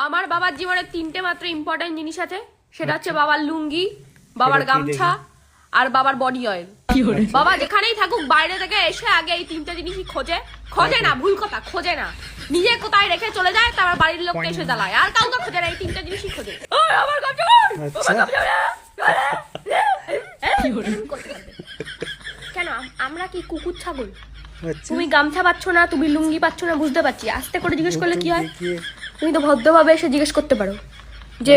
আমার বাবার জীবনে তিনটে মাত্র ইম্পর্টেন্ট জিনিস আছে, সেটা হচ্ছে বাবার লুঙ্গি, বাবার গামছা আর বাবার বডি অয়েল। বাবা যেখানেই থাকুক বাইরে থেকে এসে আগে এই তিনটে জিনিসই খোঁজে না, ভুল কথা, খোঁজে না, নিজে কোথায় রেখে চলে যায়, তারপর বাড়ির লোককে এসে জ্বালায়, আর কাউকে খোঁজে না, এই তিনটে জিনিসই খোঁজে। আমার গামছা, কেন আমরা কি কুকুর ছাগল? তুমি গামছা পাচ্ছ না, তুমি লুঙ্গি পাচ্ছ না, বুঝতে পারছি। আস্তে করে জিজ্ঞেস করলে কি হয়? তুমি তো ভদ্রভাবে এসে জিজ্ঞেস করতে পারো যে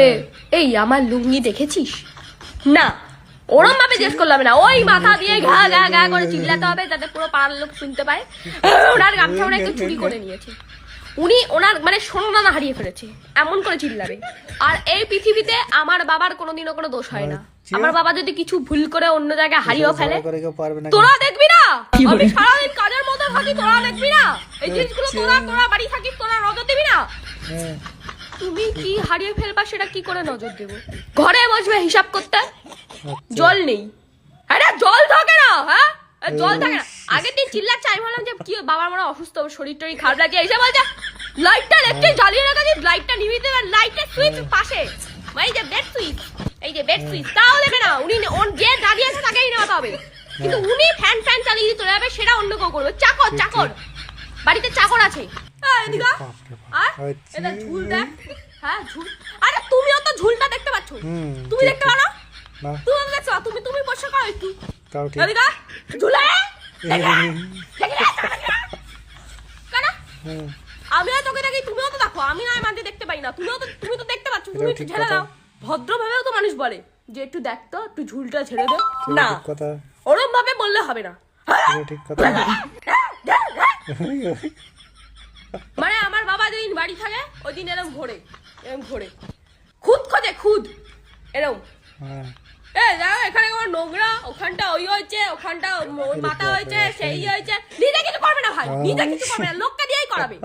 এই আমার লুঙ্গি দেখেছিস? না, ওরম ভাবে জিজ্ঞেস করলাম না, ওই মাথা দিয়ে ঘা ঘা ঘা করে চিল্লাতে হবে যাতে পুরো পাড়ার লোক শুনতে পায় ওনার গামছা ওরা একটু চুরি করে নিয়েছে, উনি ওনার মানে সোনাদানা হারিয়ে ফেলেছে, এমন করে চিল্লাবে। আর এই পৃথিবীতে আমার বাবার কোনোদিনও কোনো দোষ হয় না। আমার বাবা যদি কিছু ভুল করে অন্য জায়গায় হারিয়েও ফেলে, তোরা দেখবি না আমি সারাদিন কাজের মধ্যে থাকি, তোরা দেখবি না এই জিনিসগুলো, তোরা বাড়ি থাকিস, তোরা নজর দিবি না। তুমি কি হারিয়ে ফেলবা সেটা কি করে নজর দেবো? ঘরে বসবে হিসাব করতে, জল নেই, হ্যাঁ জল থাকে না, হ্যাঁ জল থাকে না। আগের দিন চিল্লাচ্ছে, আমি ভাবলাম যে কি বাবার মনে অসুস্থ, শরীর টরীর খারাপ লাগছে, এসে বলছে লাইটটা দেখতে জ্বালিয়ে রেখেছিস, লাইটটা নিভিয়ে দেবে, লাইটের সুইচ পাশে, এই যে বেড সুইচ, এই যে বেড সুইচ, তাও দেবে না। উনি যে দাঁড়িয়ে আছে তাকেই নেওয়াতে হবে, কিন্তু উনি ফ্যান চালিয়ে দিয়ে চলে যাবে, সেটা অন্য কেউ করবে। চাকর বাড়িতে চাকর আছে, ঝুল দেখ, হ্যাঁ ঝুল, আরে তুমিও তো ঝুলটা দেখতে পাচ্ছ, তুমি দেখতে পারো? তুমি দেখছো, তুমি বসে করো একটু, ঝুলে আমিও তোকে দেখি, তুমিও তো দেখো, আমি না মাঝে দেখতে পাই না, তুমি তো দেখতে পাচ্ছ, তুমি একটু ছেড়ে দাও। ভদ্রভাবেও তো মানুষ বলে যে একটু দেখতো, একটু ঝুলটা ছেড়ে দে, না ওরম ভাবে বললে হবে না। মানে আমার বাবা যেদিন বাড়ি থাকে ওই দিন এরম ঘোরে খুদ খোঁজে, এরম এখানে আমার নোংরা, ওখানটা ওই হয়েছে, ওখানটা মাথা হয়েছে, সেই হয়েছে, নিজে কিছু করবে না ভাই, নিজে কিছু করবে না, লোককে দিয়েই করাবে।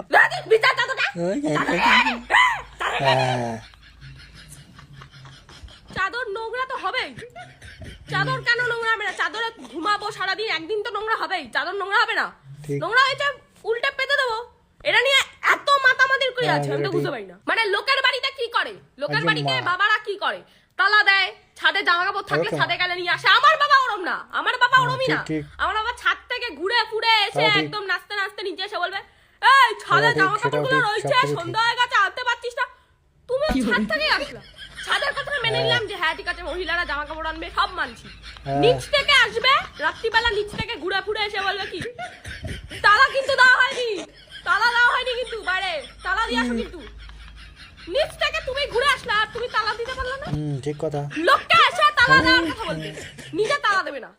চাদর নোংরা তো হবেই, চাদর কেন নোংরা হবে না? চাদরে ঘুমাবো সারাদিন, একদিন তো নোংরা হবেই, চাদর নোংরা হবে না? নোংরা হয়েছে উল্টে পেতে দেবো, এটা নিয়ে এত মাতামাতির করে আছে আমি তো বুঝতে পারি না। মানে লোকের বাড়িতে কি করে, লোকের বাড়িতে বাবারা কি করে, তালা দেয়, ছাদে জামা কাপড় থাকলে ছাদে গেলে নিয়ে আসে। আমার বাবা ওরম না, আমার বাবা ওরমই না। আমার বাবা ছাদ থেকে ঘুরে ফুরে এসে একদম নাচতে নাচতে নিচে এসে বলবে এই ছাদে জামা কাপড় গুলো রয়েছে, সন্ধ্যা হয়ে গেছে, আনতে পারছিস না? তুমি ছাদ থেকে আসলা, ছাদের কথা মেনে নিলাম যে হ্যাঁ ঠিক আছে মহিলারা জামা কাপড় আনবে, সব মানছি। নিচ থেকে আসবে রাত্রিবেলা, নিচ থেকে ঘুরে ফুরে এসে বলবে কি তালা কিন্তু দেওয়া হয়নি, কিন্তু বাইরে তালা দিয়ে আসো, কিন্তু নিচ থেকে তুমি ঘুরে আসলা আর তুমি তালা দিতে পারলে না। ঠিক কথা, লোকটা এসে তালা দেওয়ার কথা বলবে, নিজে তালা দেবে না।